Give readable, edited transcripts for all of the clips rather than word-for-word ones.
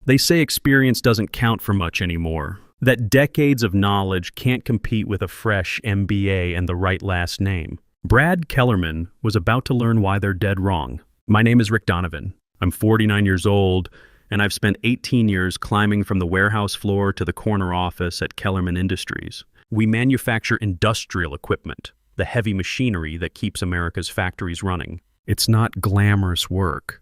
They say experience doesn't count for much anymore, that decades of knowledge can't compete with a fresh MBA and the right last name. Brad Kellerman was about to learn why they're dead wrong. My name is Rick Donovan. I'm 49 years old, and I've spent 18 years climbing from the warehouse floor to the corner office at Kellerman Industries. We manufacture industrial equipment, the heavy machinery that keeps America's factories running. It's not glamorous work,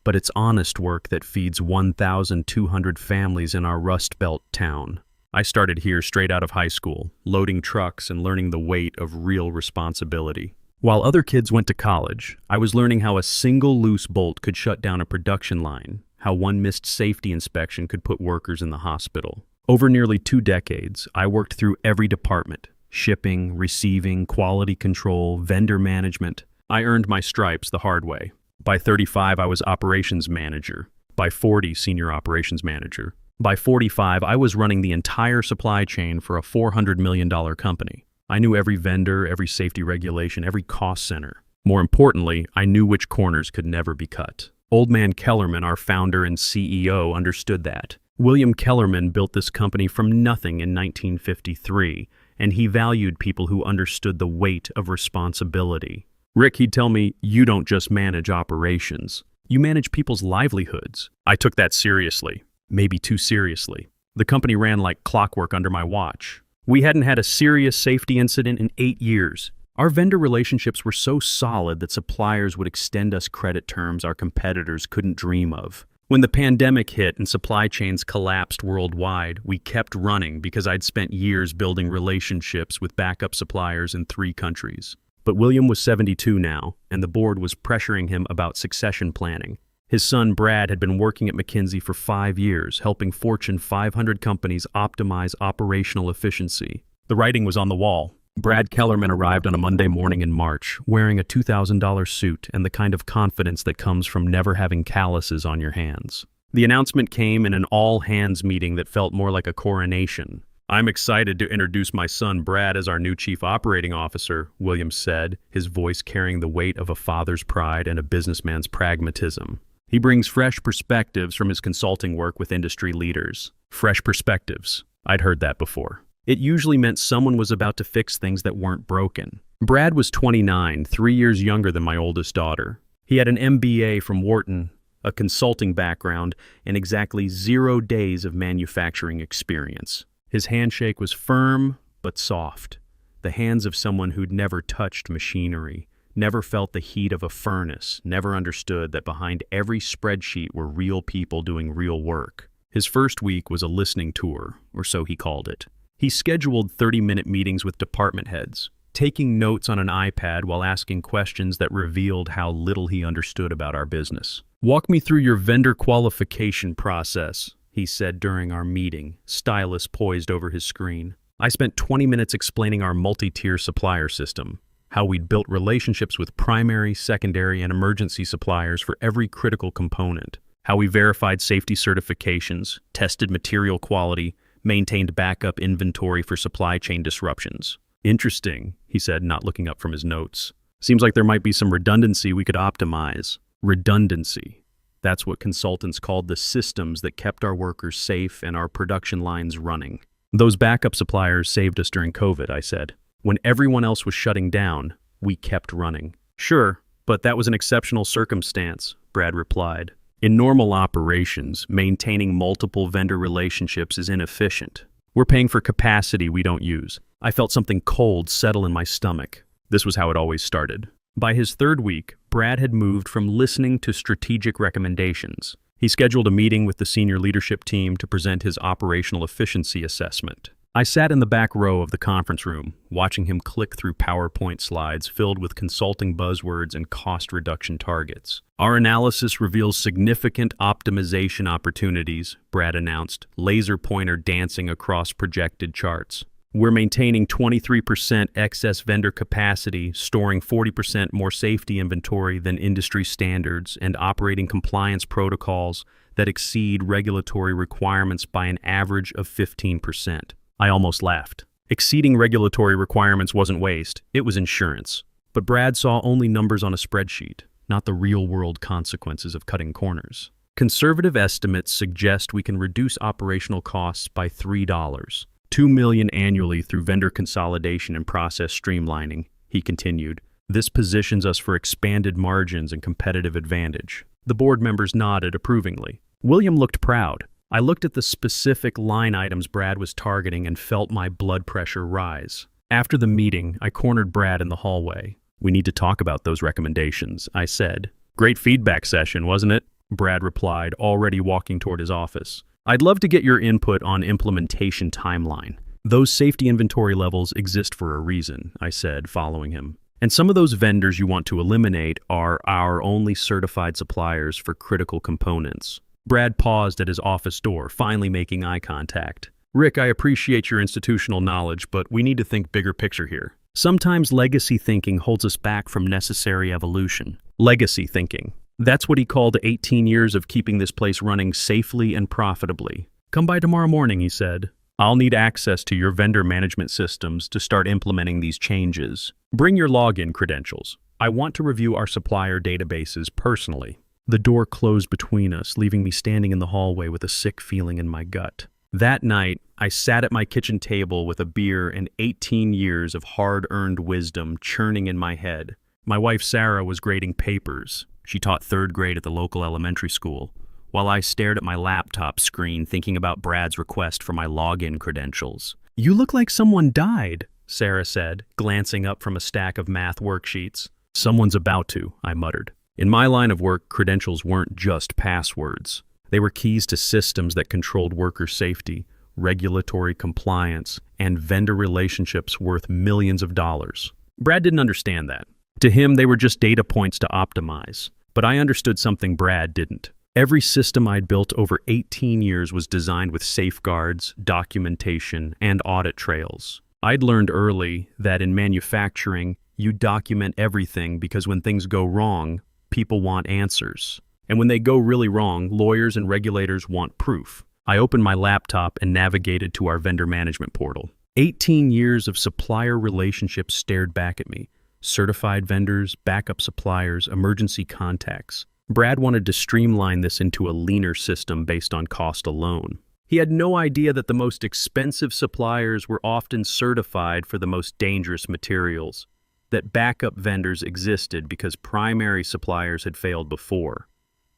but it's honest work that feeds 1,200 families in our Rust Belt town. I started here straight out of high school, loading trucks and learning the weight of real responsibility. While other kids went to college, I was learning how a single loose bolt could shut down a production line, how one missed safety inspection could put workers in the hospital. Over nearly 2 decades, I worked through every department: shipping, receiving, quality control, vendor management. I earned my stripes the hard way. By 35, I was operations manager. By 40, senior operations manager. By 45, I was running the entire supply chain for a $400 million company. I knew every vendor, every safety regulation, every cost center. More importantly, I knew which corners could never be cut. Old man Kellerman, our founder and CEO, understood that. William Kellerman built this company from nothing in 1953, and he valued people who understood the weight of responsibility. Rick, he'd tell me, you don't just manage operations. You manage people's livelihoods. I took that seriously, maybe too seriously. The company ran like clockwork under my watch. We hadn't had a serious safety incident in 8 years. Our vendor relationships were so solid that suppliers would extend us credit terms our competitors couldn't dream of. When the pandemic hit and supply chains collapsed worldwide, we kept running because I'd spent years building relationships with backup suppliers in 3 countries. But William was 72 now, and the board was pressuring him about succession planning. His son Brad had been working at McKinsey for 5 years, helping Fortune 500 companies optimize operational efficiency. The writing was on the wall. Brad Kellerman arrived on a Monday morning in March, wearing a $2,000 suit and the kind of confidence that comes from never having calluses on your hands. The announcement came in an all-hands meeting that felt more like a coronation. "I'm excited to introduce my son Brad as our new chief operating officer," Williams said, his voice carrying the weight of a father's pride and a businessman's pragmatism. "He brings fresh perspectives from his consulting work with industry leaders." Fresh perspectives. I'd heard that before. It usually meant someone was about to fix things that weren't broken. Brad was 29, 3 years younger than my oldest daughter. He had an MBA from Wharton, a consulting background, and exactly 0 days of manufacturing experience. His handshake was firm but soft, the hands of someone who'd never touched machinery, never felt the heat of a furnace, never understood that behind every spreadsheet were real people doing real work. His first week was a listening tour, or so he called it. He scheduled 30-minute meetings with department heads, taking notes on an iPad while asking questions that revealed how little he understood about our business. "Walk me through your vendor qualification process," he said during our meeting, stylus poised over his screen. I spent 20 minutes explaining our multi-tier supplier system, how we'd built relationships with primary, secondary, and emergency suppliers for every critical component, how we verified safety certifications, tested material quality, maintained backup inventory for supply chain disruptions. "Interesting," he said, not looking up from his notes. "Seems like there might be some redundancy we could optimize." Redundancy. That's what consultants called the systems that kept our workers safe and our production lines running. "Those backup suppliers saved us during COVID," I said. "When everyone else was shutting down, we kept running." "Sure, but that was an exceptional circumstance," Brad replied. "In normal operations, maintaining multiple vendor relationships is inefficient. We're paying for capacity we don't use." I felt something cold settle in my stomach. This was how it always started. By his 3rd week, Brad had moved from listening to strategic recommendations. He scheduled a meeting with the senior leadership team to present his operational efficiency assessment. I sat in the back row of the conference room, watching him click through PowerPoint slides filled with consulting buzzwords and cost reduction targets. "Our analysis reveals significant optimization opportunities," Brad announced, laser pointer dancing across projected charts. "We're maintaining 23% excess vendor capacity, storing 40% more safety inventory than industry standards, and operating compliance protocols that exceed regulatory requirements by an average of 15%. I almost laughed. Exceeding regulatory requirements wasn't waste, it was insurance. But Brad saw only numbers on a spreadsheet, not the real-world consequences of cutting corners. Conservative estimates suggest we can reduce operational costs by $3, $2 million annually through vendor consolidation and process streamlining, he continued. This positions us for expanded margins and competitive advantage. The board members nodded approvingly. William looked proud. I looked at the specific line items Brad was targeting and felt my blood pressure rise. After the meeting, I cornered Brad in the hallway. We need to talk about those recommendations, I said. Great feedback session, wasn't it? Brad replied, already walking toward his office. I'd love to get your input on implementation timeline. Those safety inventory levels exist for a reason, I said, following him. And some of those vendors you want to eliminate are our only certified suppliers for critical components. Brad paused at his office door, finally making eye contact. Rick, I appreciate your institutional knowledge, but we need to think bigger picture here. Sometimes legacy thinking holds us back from necessary evolution. Legacy thinking. That's what he called 18 years of keeping this place running safely and profitably. Come by tomorrow morning, he said. I'll need access to your vendor management systems to start implementing these changes. Bring your login credentials. I want to review our supplier databases personally. The door closed between us, leaving me standing in the hallway with a sick feeling in my gut. That night, I sat at my kitchen table with a beer and 18 years of hard-earned wisdom churning in my head. My wife Sarah was grading papers. She taught third grade at the local elementary school, while I stared at my laptop screen thinking about Brad's request for my login credentials. You look like someone died, Sarah said, glancing up from a stack of math worksheets. Someone's about to, I muttered. In my line of work, credentials weren't just passwords. They were keys to systems that controlled worker safety, regulatory compliance, and vendor relationships worth millions of dollars. Brad didn't understand that. To him, they were just data points to optimize. But I understood something Brad didn't. Every system I'd built over 18 years was designed with safeguards, documentation, and audit trails. I'd learned early that in manufacturing, you document everything because when things go wrong, people want answers. And when they go really wrong, lawyers and regulators want proof. I opened my laptop and navigated to our vendor management portal. 18 years of supplier relationships stared back at me. Certified vendors, backup suppliers, emergency contacts. Brad wanted to streamline this into a leaner system based on cost alone. He had no idea that the most expensive suppliers were often certified for the most dangerous materials, that backup vendors existed because primary suppliers had failed before,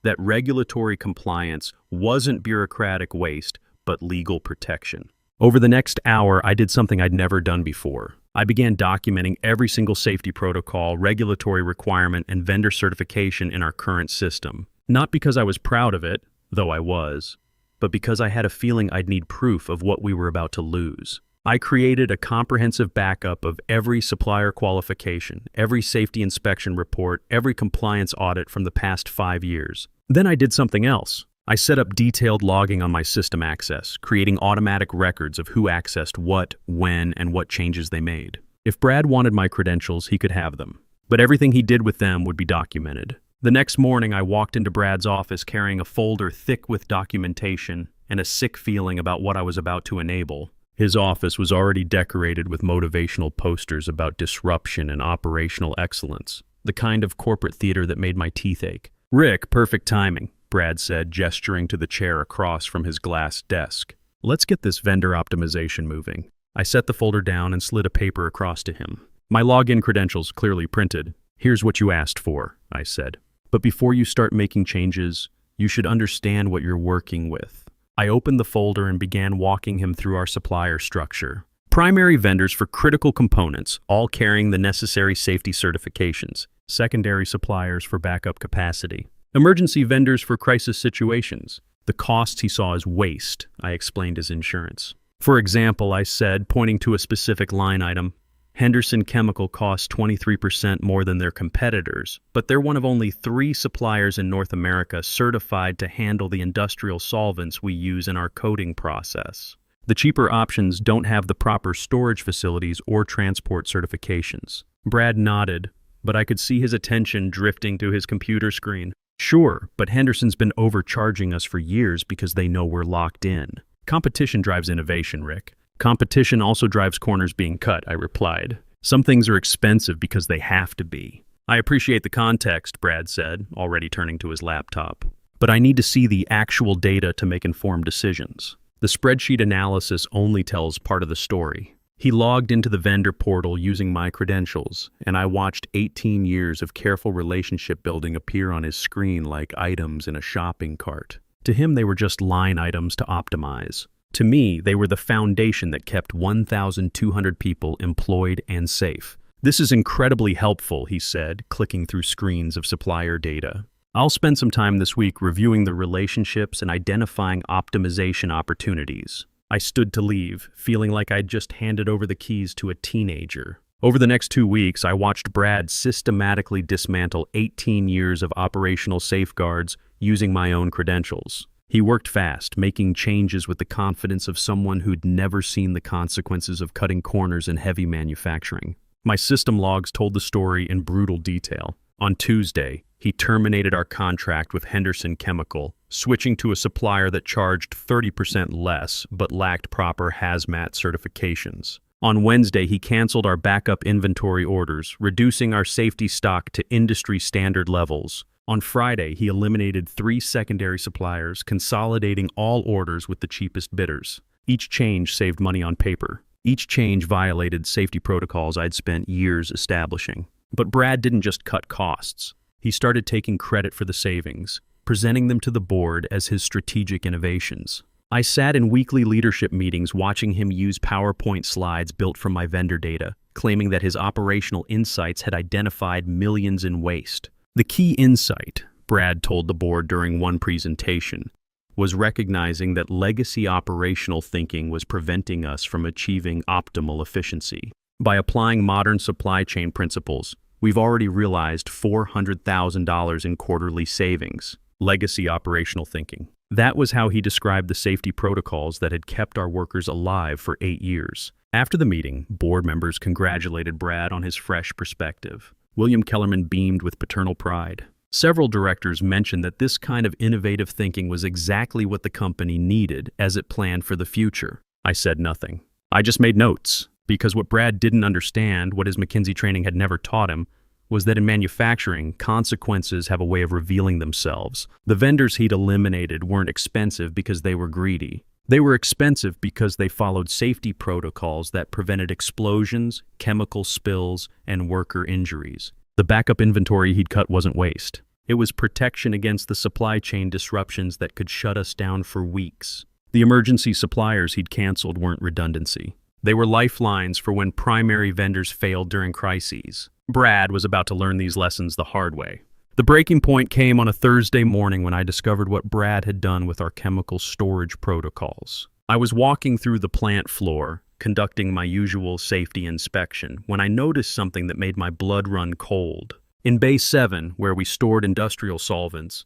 that regulatory compliance wasn't bureaucratic waste, but legal protection. Over the next hour, I did something I'd never done before. I began documenting every single safety protocol, regulatory requirement, and vendor certification in our current system. Not because I was proud of it, though I was, but because I had a feeling I'd need proof of what we were about to lose. I created a comprehensive backup of every supplier qualification, every safety inspection report, every compliance audit from the past 5 years. Then I did something else. I set up detailed logging on my system access, creating automatic records of who accessed what, when, and what changes they made. If Brad wanted my credentials, he could have them, but everything he did with them would be documented. The next morning, I walked into Brad's office carrying a folder thick with documentation and a sick feeling about what I was about to enable. His office was already decorated with motivational posters about disruption and operational excellence, the kind of corporate theater that made my teeth ache. Rick, perfect timing, Brad said, gesturing to the chair across from his glass desk. Let's get this vendor optimization moving. I set the folder down and slid a paper across to him. My login credentials clearly printed. Here's what you asked for, I said. But before you start making changes, you should understand what you're working with. I opened the folder and began walking him through our supplier structure. Primary vendors for critical components, all carrying the necessary safety certifications. Secondary suppliers for backup capacity. Emergency vendors for crisis situations. The costs he saw as waste, I explained as insurance. For example, I said, pointing to a specific line item, Henderson Chemical costs 23% more than their competitors, but they're one of only 3 suppliers in North America certified to handle the industrial solvents we use in our coating process. The cheaper options don't have the proper storage facilities or transport certifications. Brad nodded, but I could see his attention drifting to his computer screen. Sure, but Henderson's been overcharging us for years because they know we're locked in. Competition drives innovation, Rick. Competition also drives corners being cut, I replied. Some things are expensive because they have to be. I appreciate the context, Brad said, already turning to his laptop. but I need to see the actual data to make informed decisions. The spreadsheet analysis only tells part of the story. He logged into the vendor portal using my credentials, and I watched 18 years of careful relationship building appear on his screen like items in a shopping cart. To him, they were just line items to optimize. To me, they were the foundation that kept 1,200 people employed and safe. "This is incredibly helpful," he said, clicking through screens of supplier data. "I'll spend some time this week reviewing the relationships and identifying optimization opportunities." I stood to leave, feeling like I'd just handed over the keys to a teenager. Over the next 2 weeks, I watched Brad systematically dismantle 18 years of operational safeguards using my own credentials. He worked fast, making changes with the confidence of someone who'd never seen the consequences of cutting corners in heavy manufacturing. My system logs told the story in brutal detail. On Tuesday, he terminated our contract with Henderson Chemical, switching to a supplier that charged 30% less but lacked proper hazmat certifications. On Wednesday, he canceled our backup inventory orders, reducing our safety stock to industry standard levels. On Friday, he eliminated 3 secondary suppliers, consolidating all orders with the cheapest bidders. Each change saved money on paper. Each change violated safety protocols I'd spent years establishing. But Brad didn't just cut costs. He started taking credit for the savings, presenting them to the board as his strategic innovations. I sat in weekly leadership meetings watching him use PowerPoint slides built from my vendor data, claiming that his operational insights had identified millions in waste. The key insight, Brad told the board during one presentation, was recognizing that legacy operational thinking was preventing us from achieving optimal efficiency. By applying modern supply chain principles, we've already realized $400,000 in quarterly savings. Legacy operational thinking. That was how he described the safety protocols that had kept our workers alive for 8 years. After the meeting, board members congratulated Brad on his fresh perspective. William Kellerman beamed with paternal pride. Several directors mentioned that this kind of innovative thinking was exactly what the company needed as it planned for the future. I said nothing. I just made notes, because what Brad didn't understand, what his McKinsey training had never taught him, was that in manufacturing, consequences have a way of revealing themselves. The vendors he'd eliminated weren't expensive because they were greedy. They were expensive because they followed safety protocols that prevented explosions, chemical spills, and worker injuries. The backup inventory he'd cut wasn't waste. It was protection against the supply chain disruptions that could shut us down for weeks. The emergency suppliers he'd canceled weren't redundancy. They were lifelines for when primary vendors failed during crises. Brad was about to learn these lessons the hard way. The breaking point came on a Thursday morning when I discovered what Brad had done with our chemical storage protocols. I was walking through the plant floor, conducting my usual safety inspection, when I noticed something that made my blood run cold. In Bay 7, where we stored industrial solvents,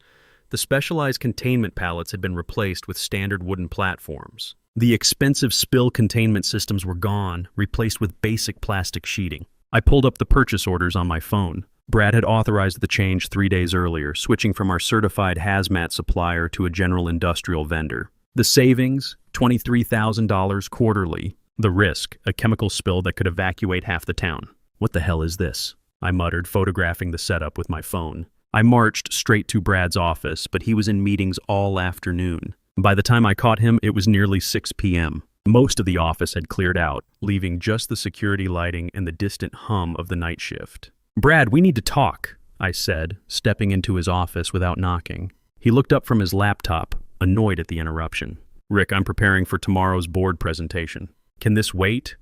the specialized containment pallets had been replaced with standard wooden platforms. The expensive spill containment systems were gone, replaced with basic plastic sheeting. I pulled up the purchase orders on my phone. Brad had authorized the change 3 days earlier, switching from our certified hazmat supplier to a general industrial vendor. The savings, $23,000 quarterly. The risk, a chemical spill that could evacuate half the town. "What the hell is this?" I muttered, photographing the setup with my phone. I marched straight to Brad's office, but he was in meetings all afternoon. By the time I caught him, it was nearly 6 p.m. Most of the office had cleared out, leaving just the security lighting and the distant hum of the night shift. "Brad, we need to talk," I said, stepping into his office without knocking. He looked up from his laptop, annoyed at the interruption. "Rick, I'm preparing for tomorrow's board presentation. Can this wait?"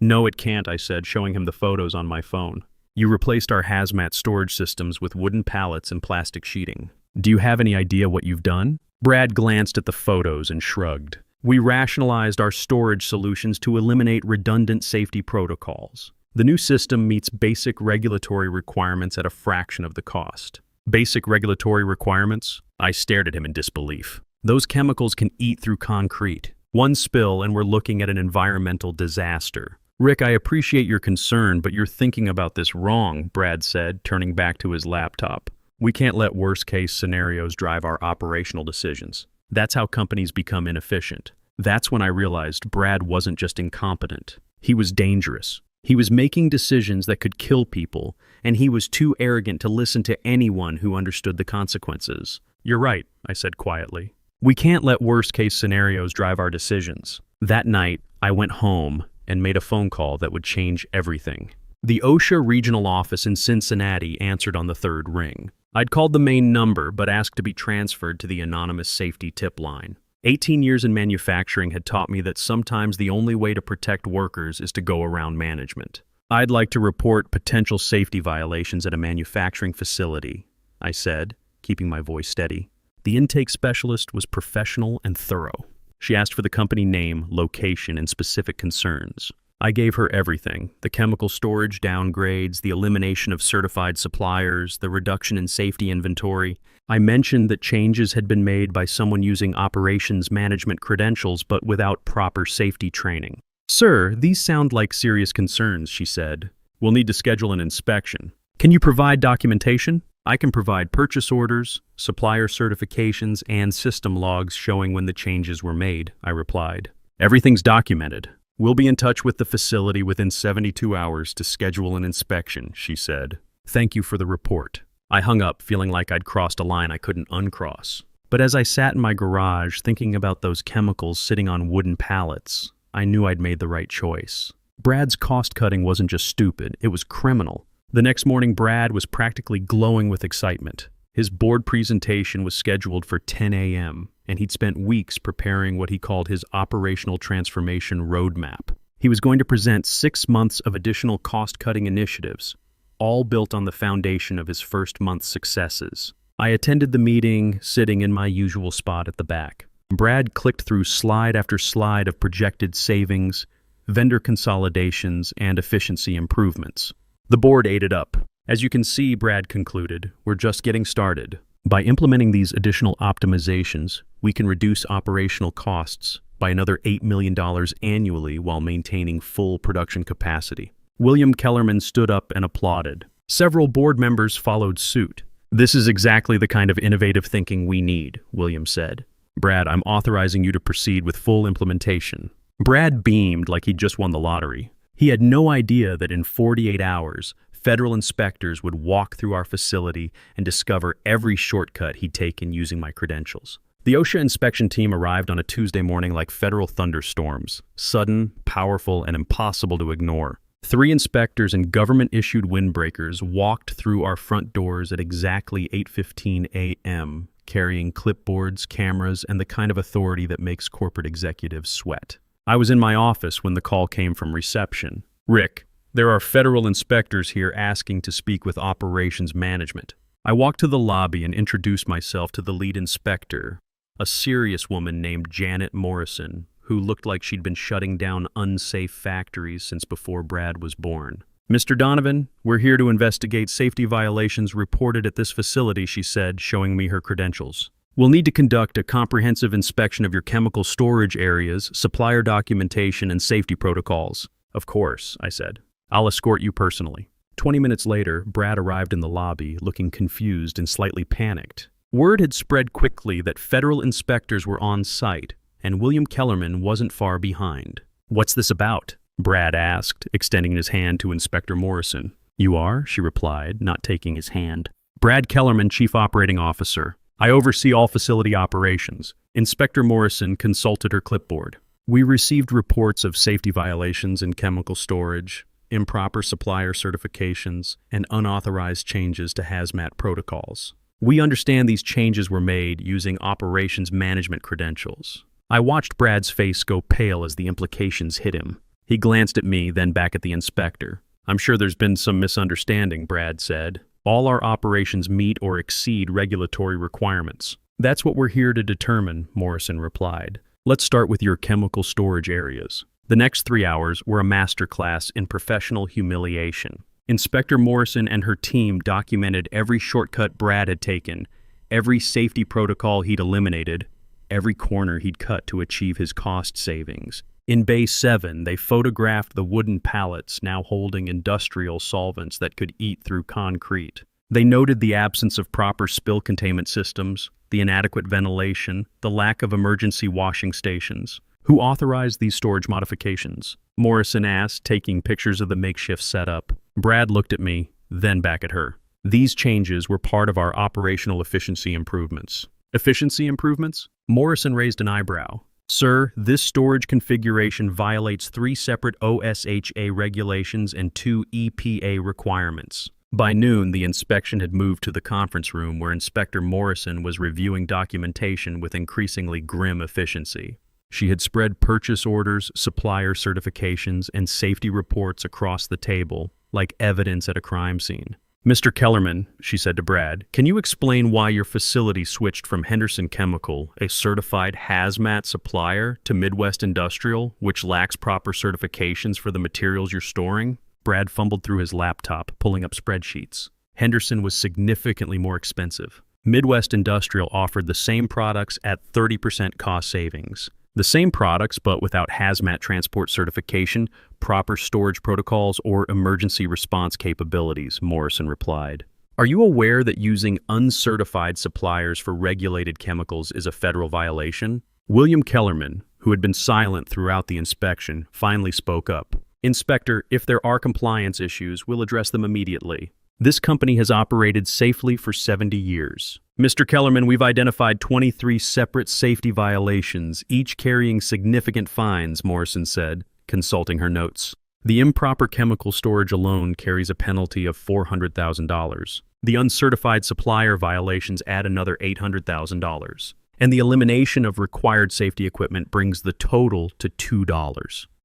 "No, it can't," I said, showing him the photos on my phone. "You replaced our hazmat storage systems with wooden pallets and plastic sheeting. Do you have any idea what you've done?" Brad glanced at the photos and shrugged. "We rationalized our storage solutions to eliminate redundant safety protocols. The new system meets basic regulatory requirements at a fraction of the cost." "Basic regulatory requirements?" I stared at him in disbelief. "Those chemicals can eat through concrete. One spill and we're looking at an environmental disaster." "Rick, I appreciate your concern, but you're thinking about this wrong," Brad said, turning back to his laptop. "We can't let worst-case scenarios drive our operational decisions. That's how companies become inefficient." That's when I realized Brad wasn't just incompetent. He was dangerous. He was making decisions that could kill people, and he was too arrogant to listen to anyone who understood the consequences. You're right, I said quietly. We can't let worst-case scenarios drive our decisions. That night, I went home and made a phone call that would change everything. The OSHA regional office in Cincinnati answered on the third ring. I'd called the main number but asked to be transferred to the anonymous safety tip line. 18 years in manufacturing had taught me that sometimes the only way to protect workers is to go around management. I'd like to report potential safety violations at a manufacturing facility, I said, keeping my voice steady. The intake specialist was professional and thorough. She asked for the company name, location, and specific concerns. I gave her everything: the chemical storage downgrades, the elimination of certified suppliers, the reduction in safety inventory. I mentioned that changes had been made by someone using operations management credentials but without proper safety training. Sir, these sound like serious concerns, she said. We'll need to schedule an inspection. Can you provide documentation? I can provide purchase orders, supplier certifications, and system logs showing when the changes were made, I replied. Everything's documented. We'll be in touch with the facility within 72 hours to schedule an inspection, she said. Thank you for the report. I hung up, feeling like I'd crossed a line I couldn't uncross. But as I sat in my garage thinking about those chemicals sitting on wooden pallets, I knew I'd made the right choice. Brad's cost-cutting wasn't just stupid, it was criminal. The next morning, Brad was practically glowing with excitement. His board presentation was scheduled for 10 a.m., and he'd spent weeks preparing what he called his operational transformation roadmap. He was going to present 6 months of additional cost-cutting initiatives, all built on the foundation of his first month's successes. I attended the meeting, sitting in my usual spot at the back. Brad clicked through slide after slide of projected savings, vendor consolidations, and efficiency improvements. The board ate it up. As you can see, Brad concluded, we're just getting started. By implementing these additional optimizations, we can reduce operational costs by another $8 million annually while maintaining full production capacity. William Kellerman stood up and applauded. Several board members followed suit. This is exactly the kind of innovative thinking we need, William said. Brad, I'm authorizing you to proceed with full implementation. Brad beamed like he'd just won the lottery. He had no idea that in 48 hours, federal inspectors would walk through our facility and discover every shortcut he'd taken using my credentials. The OSHA inspection team arrived on a Tuesday morning like federal thunderstorms, sudden, powerful, and impossible to ignore. 3 inspectors in government-issued windbreakers walked through our front doors at exactly 8:15 a.m., carrying clipboards, cameras, and the kind of authority that makes corporate executives sweat. I was in my office when the call came from reception. Rick, there are federal inspectors here asking to speak with operations management. I walked to the lobby and introduced myself to the lead inspector, a serious woman named Janet Morrison, who looked like she'd been shutting down unsafe factories since before Brad was born. Mr. Donovan, we're here to investigate safety violations reported at this facility, she said, showing me her credentials. We'll need to conduct a comprehensive inspection of your chemical storage areas, supplier documentation, and safety protocols. Of course, I said. I'll escort you personally. 20 minutes later, Brad arrived in the lobby, looking confused and slightly panicked. Word had spread quickly that federal inspectors were on site, and William Kellerman wasn't far behind. What's this about? Brad asked, extending his hand to Inspector Morrison. You are? She replied, not taking his hand. Brad Kellerman, Chief Operating Officer. I oversee all facility operations. Inspector Morrison consulted her clipboard. We received reports of safety violations in chemical storage, improper supplier certifications, and unauthorized changes to hazmat protocols. We understand these changes were made using operations management credentials. I watched Brad's face go pale as the implications hit him. He glanced at me, then back at the inspector. I'm sure there's been some misunderstanding, Brad said. All our operations meet or exceed regulatory requirements. That's what we're here to determine, Morrison replied. Let's start with your chemical storage areas. The next 3 hours were a masterclass in professional humiliation. Inspector Morrison and her team documented every shortcut Brad had taken, every safety protocol he'd eliminated, every corner he'd cut to achieve his cost savings. In Bay 7, they photographed the wooden pallets now holding industrial solvents that could eat through concrete. They noted the absence of proper spill containment systems, the inadequate ventilation, the lack of emergency washing stations. Who authorized these storage modifications? Morrison asked, taking pictures of the makeshift setup. Brad looked at me, then back at her. These changes were part of our operational efficiency improvements. Efficiency improvements? Morrison raised an eyebrow. Sir, this storage configuration violates 3 separate OSHA regulations and 2 EPA requirements. By noon, the inspection had moved to the conference room where Inspector Morrison was reviewing documentation with increasingly grim efficiency. She had spread purchase orders, supplier certifications, and safety reports across the table, like evidence at a crime scene. Mr. Kellerman, she said to Brad, can you explain why your facility switched from Henderson Chemical, a certified hazmat supplier, to Midwest Industrial, which lacks proper certifications for the materials you're storing? Brad fumbled through his laptop, pulling up spreadsheets. Henderson was significantly more expensive. Midwest Industrial offered the same products at 30% cost savings. The same products, but without hazmat transport certification, proper storage protocols, or emergency response capabilities, Morrison replied. Are you aware that using uncertified suppliers for regulated chemicals is a federal violation? William Kellerman, who had been silent throughout the inspection, finally spoke up. Inspector, if there are compliance issues, we'll address them immediately. This company has operated safely for 70 years. Mr. Kellerman, we've identified 23 separate safety violations, each carrying significant fines, Morrison said, consulting her notes. The improper chemical storage alone carries a penalty of $400,000. The uncertified supplier violations add another $800,000. And the elimination of required safety equipment brings the total to $2.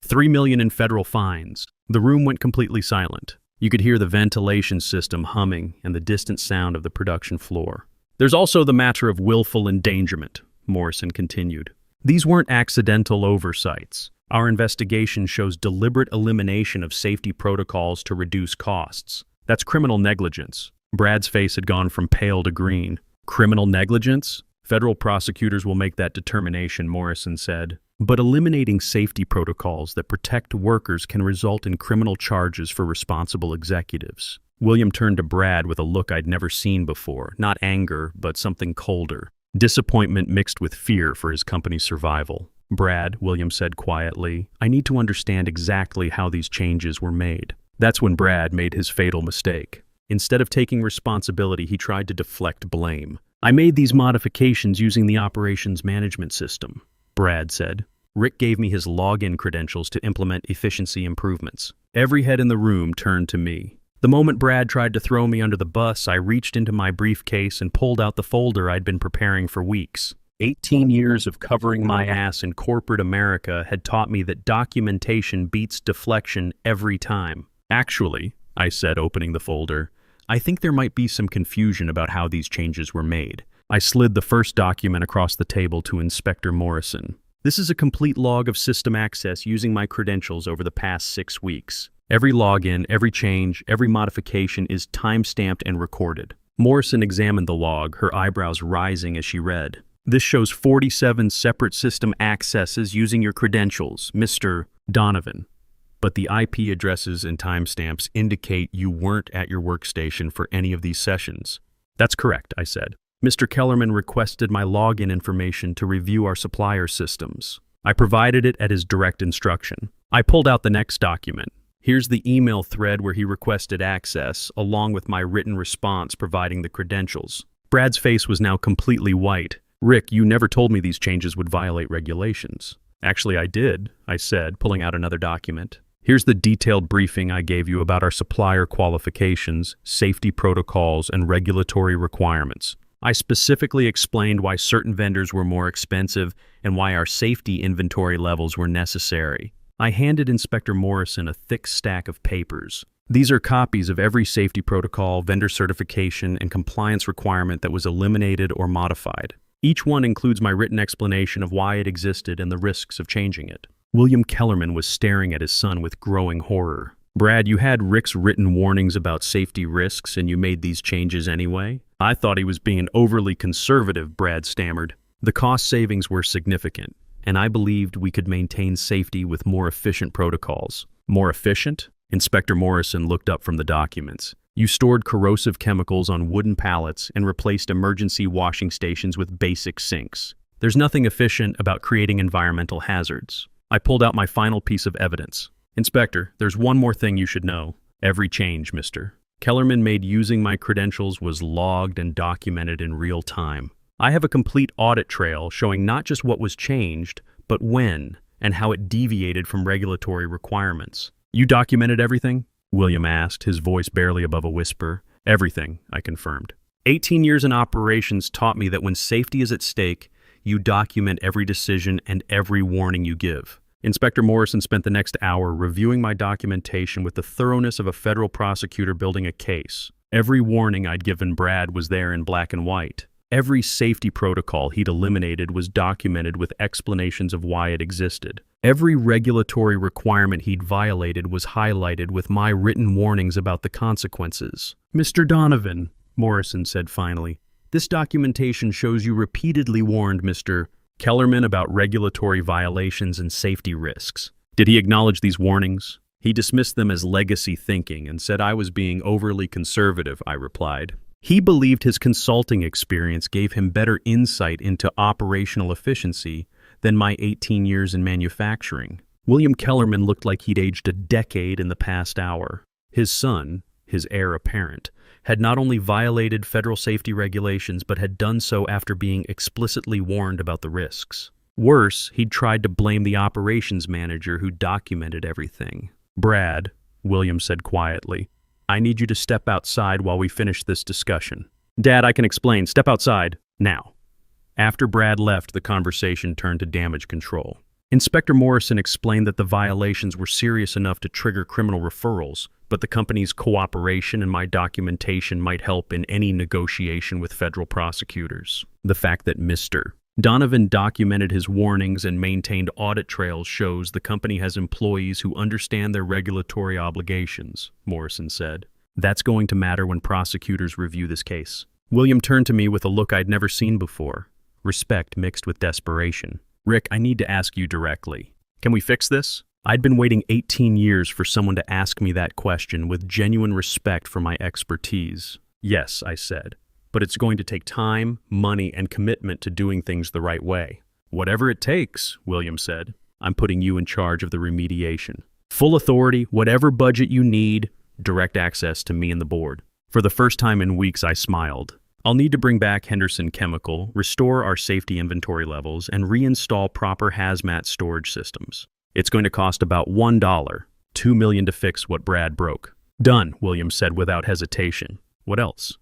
$3 million in federal fines. The room went completely silent. You could hear the ventilation system humming and the distant sound of the production floor. There's also the matter of willful endangerment, Morrison continued. These weren't accidental oversights. Our investigation shows deliberate elimination of safety protocols to reduce costs. That's criminal negligence. Brad's face had gone from pale to green. Criminal negligence? Federal prosecutors will make that determination, Morrison said. But eliminating safety protocols that protect workers can result in criminal charges for responsible executives. William turned to Brad with a look I'd never seen before, not anger, but something colder. Disappointment mixed with fear for his company's survival. Brad, William said quietly, I need to understand exactly how these changes were made. That's when Brad made his fatal mistake. Instead of taking responsibility, he tried to deflect blame. I made these modifications using the operations management system, Brad said. Rick gave me his login credentials to implement efficiency improvements. Every head in the room turned to me. The moment Brad tried to throw me under the bus, I reached into my briefcase and pulled out the folder I'd been preparing for weeks. 18 years of covering my ass in corporate America had taught me that documentation beats deflection every time. Actually, I said, opening the folder, I think there might be some confusion about how these changes were made. I slid the first document across the table to Inspector Morrison. This is a complete log of system access using my credentials over the past 6 weeks. Every login, every change, every modification is time-stamped and recorded. Morrison examined the log, her eyebrows rising as she read. This shows 47 separate system accesses using your credentials, Mr. Donovan. But the IP addresses and timestamps indicate you weren't at your workstation for any of these sessions. That's correct, I said. Mr. Kellerman requested my login information to review our supplier systems. I provided it at his direct instruction. I pulled out the next document. Here's the email thread where he requested access, along with my written response providing the credentials. Brad's face was now completely white. Rick, you never told me these changes would violate regulations. Actually, I did, I said, pulling out another document. Here's the detailed briefing I gave you about our supplier qualifications, safety protocols, and regulatory requirements. I specifically explained why certain vendors were more expensive and why our safety inventory levels were necessary. I handed Inspector Morrison a thick stack of papers. These are copies of every safety protocol, vendor certification, and compliance requirement that was eliminated or modified. Each one includes my written explanation of why it existed and the risks of changing it. William Kellerman was staring at his son with growing horror. Brad, you had Rick's written warnings about safety risks and you made these changes anyway? I thought he was being overly conservative, Brad stammered. The cost savings were significant, and I believed we could maintain safety with more efficient protocols. More efficient? Inspector Morrison looked up from the documents. You stored corrosive chemicals on wooden pallets and replaced emergency washing stations with basic sinks. There's nothing efficient about creating environmental hazards. I pulled out my final piece of evidence. Inspector, there's one more thing you should know. Every change, Mr. Kellerman made using my credentials was logged and documented in real time. I have a complete audit trail showing not just what was changed, but when and how it deviated from regulatory requirements. You documented everything? William asked, his voice barely above a whisper. Everything, I confirmed. 18 years in operations taught me that when safety is at stake, you document every decision and every warning you give. Inspector Morrison spent the next hour reviewing my documentation with the thoroughness of a federal prosecutor building a case. Every warning I'd given Brad was there in black and white. Every safety protocol he'd eliminated was documented with explanations of why it existed. Every regulatory requirement he'd violated was highlighted with my written warnings about the consequences. Mr. Donovan, Morrison said finally, this documentation shows you repeatedly warned Mr. Kellerman about regulatory violations and safety risks. Did he acknowledge these warnings? He dismissed them as legacy thinking and said I was being overly conservative, I replied. He believed his consulting experience gave him better insight into operational efficiency than my 18 years in manufacturing. William Kellerman looked like he'd aged a decade in the past hour. His son, his heir apparent, had not only violated federal safety regulations but had done so after being explicitly warned about the risks. Worse, he'd tried to blame the operations manager who documented everything. Brad, William said quietly, I need you to step outside while we finish this discussion. Dad, I can explain. Step outside, now. After Brad left, the conversation turned to damage control. Inspector Morrison explained that the violations were serious enough to trigger criminal referrals, but the company's cooperation and my documentation might help in any negotiation with federal prosecutors. The fact that Mr. Donovan documented his warnings and maintained audit trails shows the company has employees who understand their regulatory obligations, Morrison said. That's going to matter when prosecutors review this case. William turned to me with a look I'd never seen before, respect mixed with desperation. Rick, I need to ask you directly. Can we fix this? I'd been waiting 18 years for someone to ask me that question with genuine respect for my expertise. Yes, I said. But it's going to take time, money, and commitment to doing things the right way. Whatever it takes, William said. I'm putting you in charge of the remediation. Full authority, whatever budget you need, direct access to me and the board. For the first time in weeks, I smiled. I'll need to bring back Henderson Chemical, restore our safety inventory levels, and reinstall proper hazmat storage systems. It's going to cost about $1, $2 million to fix what Brad broke. Done, William said without hesitation. What else?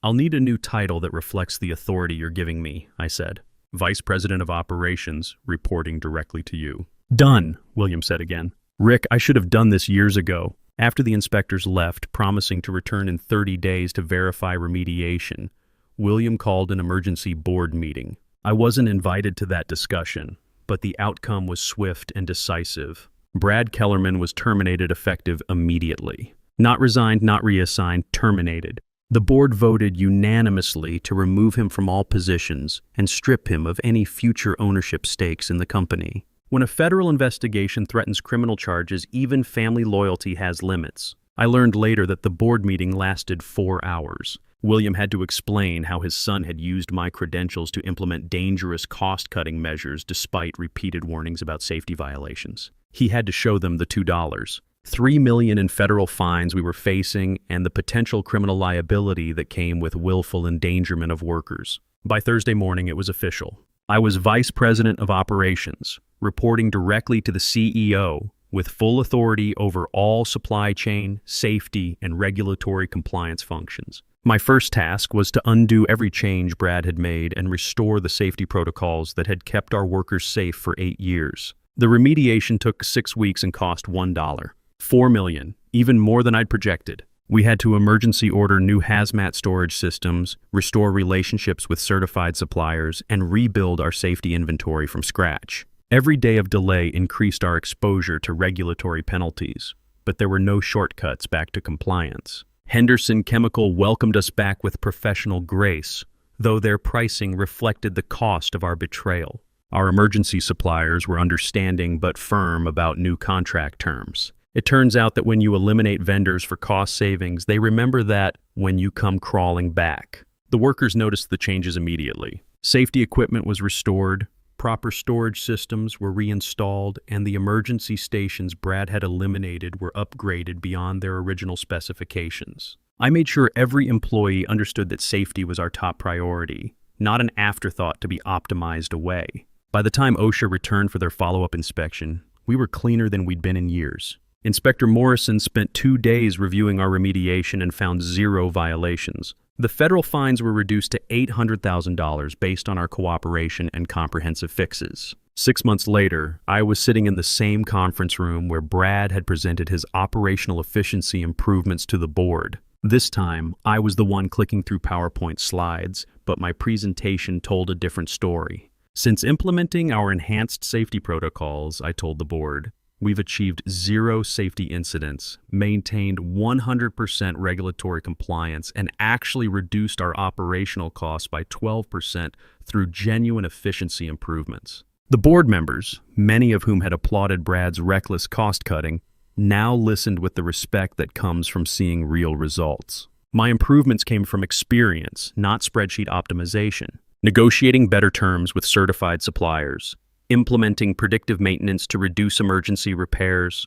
I'll need a new title that reflects the authority you're giving me, I said. Vice President of Operations, reporting directly to you. Done, William said again. Rick, I should have done this years ago. After the inspectors left, promising to return in 30 days to verify remediation, William called an emergency board meeting. I wasn't invited to that discussion, but the outcome was swift and decisive. Brad Kellerman was terminated effective immediately. Not resigned, not reassigned, terminated. The board voted unanimously to remove him from all positions and strip him of any future ownership stakes in the company. When a federal investigation threatens criminal charges, even family loyalty has limits. I learned later that the board meeting lasted 4 hours. William had to explain how his son had used my credentials to implement dangerous cost-cutting measures despite repeated warnings about safety violations. He had to show them the $2, $3 million in federal fines we were facing, and the potential criminal liability that came with willful endangerment of workers. By Thursday morning, it was official. I was Vice President of Operations, reporting directly to the CEO, with full authority over all supply chain, safety, and regulatory compliance functions. My first task was to undo every change Brad had made and restore the safety protocols that had kept our workers safe for 8 years. The remediation took 6 weeks and cost $1. $4 million, even more than I'd projected. We had to emergency order new hazmat storage systems, restore relationships with certified suppliers, and rebuild our safety inventory from scratch. Every day of delay increased our exposure to regulatory penalties, but there were no shortcuts back to compliance. Henderson Chemical welcomed us back with professional grace, though their pricing reflected the cost of our betrayal. Our emergency suppliers were understanding but firm about new contract terms. It turns out that when you eliminate vendors for cost savings, they remember that when you come crawling back. The workers noticed the changes immediately. Safety equipment was restored, proper storage systems were reinstalled, and the emergency stations Brad had eliminated were upgraded beyond their original specifications. I made sure every employee understood that safety was our top priority, not an afterthought to be optimized away. By the time OSHA returned for their follow-up inspection, we were cleaner than we'd been in years. Inspector Morrison spent 2 days reviewing our remediation and found 0 violations. The federal fines were reduced to $800,000 based on our cooperation and comprehensive fixes. 6 months later, I was sitting in the same conference room where Brad had presented his operational efficiency improvements to the board. This time, I was the one clicking through PowerPoint slides, but my presentation told a different story. Since implementing our enhanced safety protocols, I told the board, we've achieved 0 safety incidents, maintained 100% regulatory compliance, and actually reduced our operational costs by 12% through genuine efficiency improvements. The board members, many of whom had applauded Brad's reckless cost-cutting, now listened with the respect that comes from seeing real results. My improvements came from experience, not spreadsheet optimization. Negotiating better terms with certified suppliers, implementing predictive maintenance to reduce emergency repairs,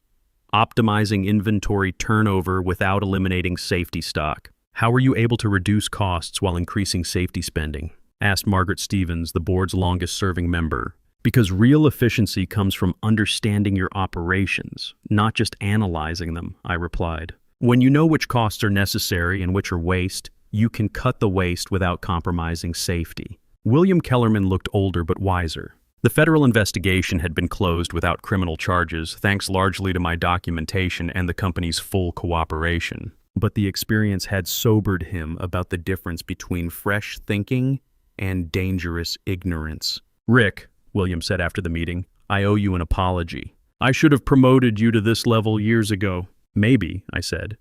optimizing inventory turnover without eliminating safety stock. How were you able to reduce costs while increasing safety spending? Asked Margaret Stevens, the board's longest-serving member. Because real efficiency comes from understanding your operations, not just analyzing them, I replied. When you know which costs are necessary and which are waste, you can cut the waste without compromising safety. William Kellerman looked older but wiser. The federal investigation had been closed without criminal charges, thanks largely to my documentation and the company's full cooperation. But the experience had sobered him about the difference between fresh thinking and dangerous ignorance. Rick, William said after the meeting, I owe you an apology. I should have promoted you to this level years ago. Maybe, I said,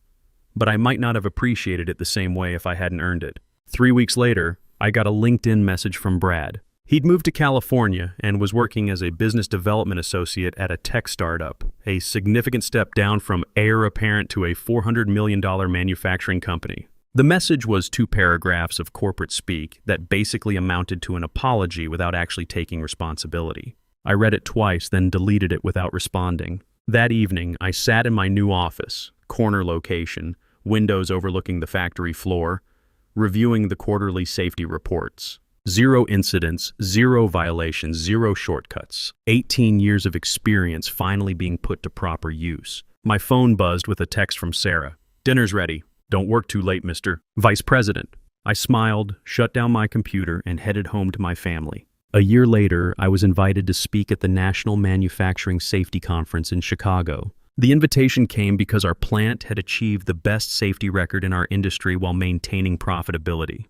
but I might not have appreciated it the same way if I hadn't earned it. 3 weeks later, I got a LinkedIn message from Brad. He'd moved to California and was working as a business development associate at a tech startup, a significant step down from heir apparent to a $400 million manufacturing company. The message was 2 paragraphs of corporate speak that basically amounted to an apology without actually taking responsibility. I read it twice, then deleted it without responding. That evening, I sat in my new office, corner location, windows overlooking the factory floor, reviewing the quarterly safety reports. 0 incidents, 0 violations, 0 shortcuts. 18 years of experience finally being put to proper use. My phone buzzed with a text from Sarah. Dinner's ready. Don't work too late, Mr. Vice President. I smiled, shut down my computer, and headed home to my family. A year later, I was invited to speak at the National Manufacturing Safety Conference in Chicago. The invitation came because our plant had achieved the best safety record in our industry while maintaining profitability,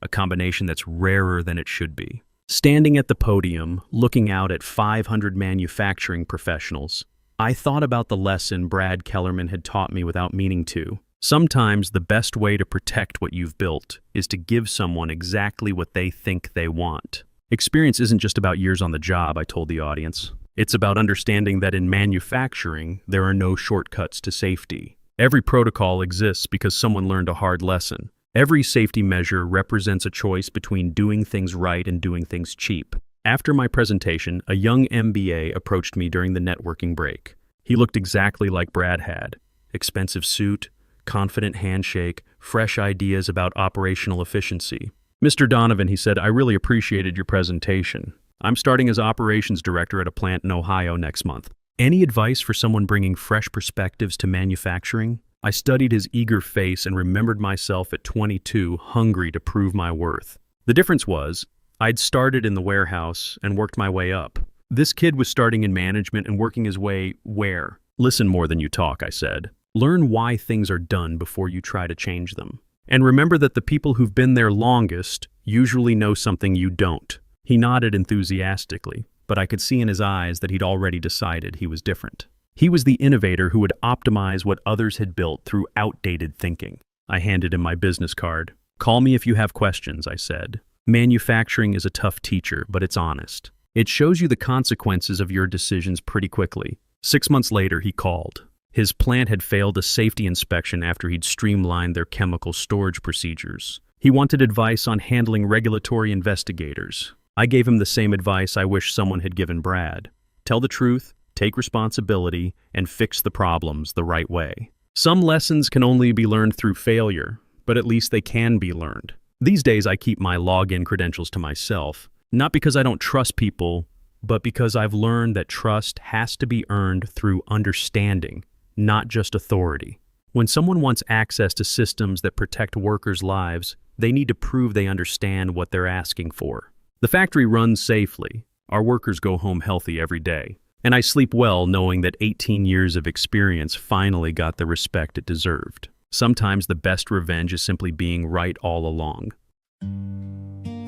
a combination that's rarer than it should be. Standing at the podium, looking out at 500 manufacturing professionals, I thought about the lesson Brad Kellerman had taught me without meaning to. Sometimes the best way to protect what you've built is to give someone exactly what they think they want. Experience isn't just about years on the job, I told the audience. It's about understanding that in manufacturing, there are no shortcuts to safety. Every protocol exists because someone learned a hard lesson. Every safety measure represents a choice between doing things right and doing things cheap. After my presentation, a young MBA approached me during the networking break. He looked exactly like Brad had. Expensive suit, confident handshake, fresh ideas about operational efficiency. Mr. Donovan, he said, I really appreciated your presentation. I'm starting as operations director at a plant in Ohio next month. Any advice for someone bringing fresh perspectives to manufacturing? I studied his eager face and remembered myself at 22, hungry to prove my worth. The difference was, I'd started in the warehouse and worked my way up. This kid was starting in management and working his way where? Listen more than you talk, I said. Learn why things are done before you try to change them. And remember that the people who've been there longest usually know something you don't. He nodded enthusiastically, but I could see in his eyes that he'd already decided he was different. He was the innovator who would optimize what others had built through outdated thinking. I handed him my business card. Call me if you have questions, I said. Manufacturing is a tough teacher, but it's honest. It shows you the consequences of your decisions pretty quickly. 6 months later, he called. His plant had failed a safety inspection after he'd streamlined their chemical storage procedures. He wanted advice on handling regulatory investigators. I gave him the same advice I wish someone had given Brad. Tell the truth, take responsibility, and fix the problems the right way. Some lessons can only be learned through failure, but at least they can be learned. These days I keep my login credentials to myself, not because I don't trust people, but because I've learned that trust has to be earned through understanding, not just authority. When someone wants access to systems that protect workers' lives, they need to prove they understand what they're asking for. The factory runs safely. Our workers go home healthy every day. And I sleep well knowing that 18 years of experience finally got the respect it deserved. Sometimes the best revenge is simply being right all along.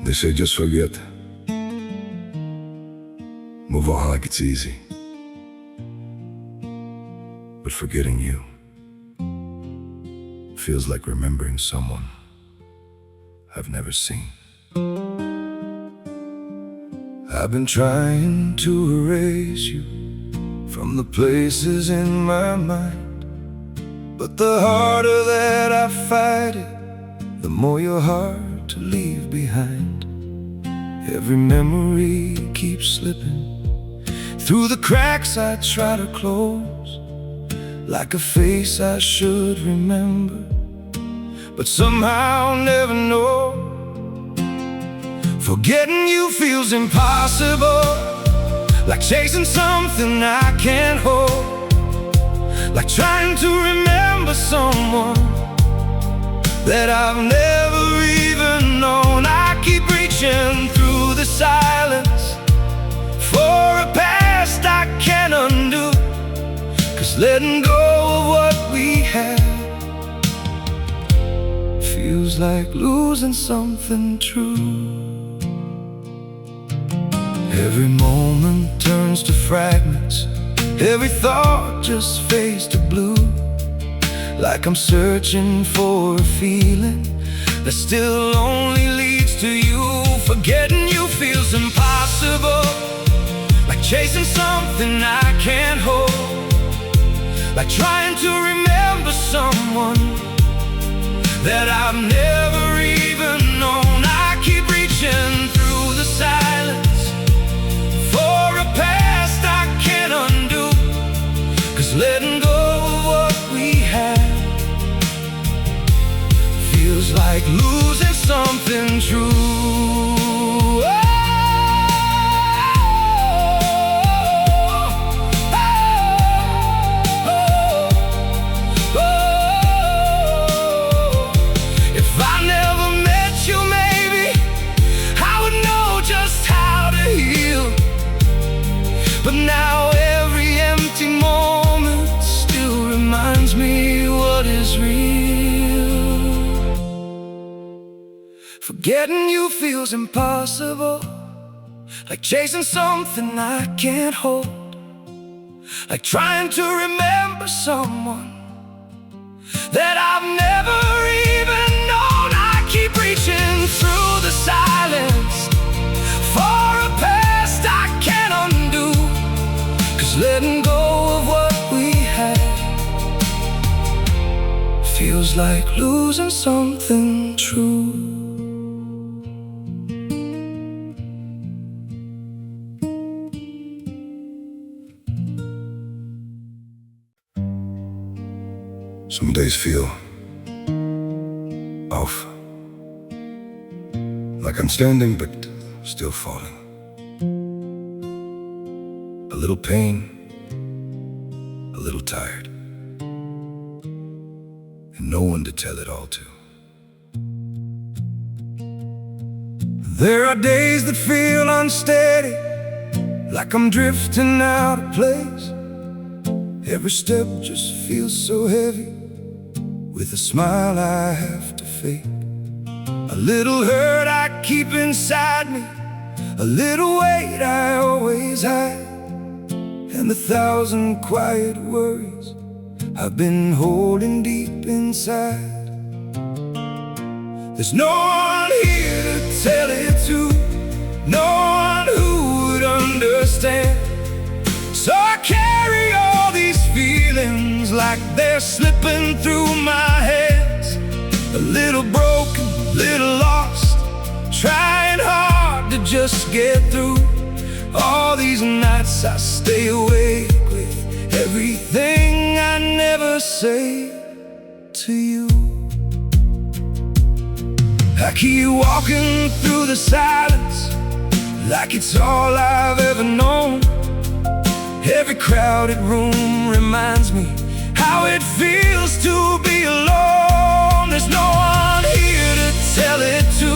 They say just forget. Move on like it's easy. But forgetting you feels like remembering someone I've never seen. I've been trying to erase you from the places in my mind, but the harder that I fight it, the more you're hard to leave behind. Every memory keeps slipping through the cracks I try to close, like a face I should remember, but somehow never know. Forgetting you feels impossible, like chasing something I can't hold, like trying to remember someone that I've never even known. I keep reaching through the silence for a past I can't undo, 'cause letting go of what we had feels like losing something true. Every moment turns to fragments, every thought just fades to blue, like I'm searching for a feeling that still only leads to you. Forgetting you feels impossible, like chasing something I can't hold, like trying to remember someone that I've never even known. I keep reaching through the silence for a past I can't undo, 'cause letting go of what we had feels like losing something true. If I never met you, maybe I would know just how to heal. But now every empty moment still reminds me what is real. Forgetting you feels impossible, like chasing something I can't hold, like trying to remember someone that I've never even known. I keep reaching through the silence for a past I can't undo, 'cause letting go of what we had feels like losing something true. Some days feel off, like I'm standing but still falling. A little pain, a little tired, and no one to tell it all to. There are days that feel unsteady, like I'm drifting out of place. Every step just feels so heavy, with a smile I have to fake. A little hurt I keep inside me, a little weight I always hide, and 1,000 quiet worries I've been holding deep inside. There's no one here to tell it to, no one who would understand. So I carry all these feelings like they're slipping through my hands. A little broken, little lost, trying hard to just get through. All these nights I stay awake with everything I never say to you. I keep walking through the silence like it's all I've ever known. Every crowded room reminds me how it feels to be alone. There's no one here to tell it to,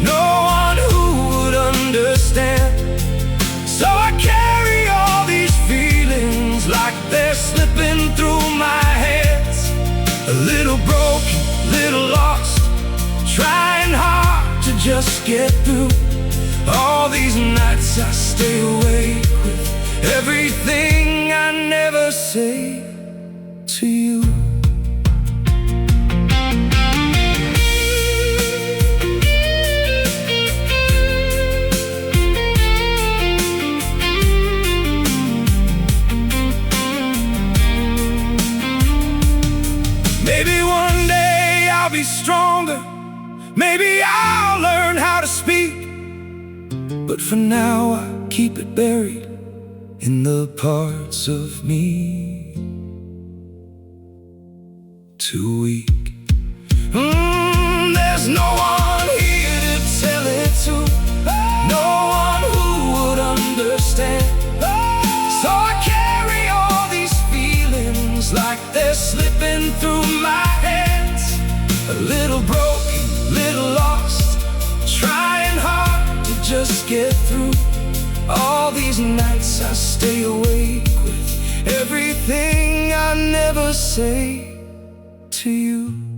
no one who would understand. So I carry all these feelings like they're slipping through my hands. A little broken, little lost, trying hard to just get through. All these nights I stay awake with everything I never say to you. Maybe one day I'll be stronger, maybe I'll learn how to speak, but for now I keep it buried in the parts of me too weak. There's no one here to tell it to, no one who would understand. So I carry all these feelings like they're slipping through my hands. A little broken, little lost, trying hard to just get through. All these nights I stay awake with everything I never say to you.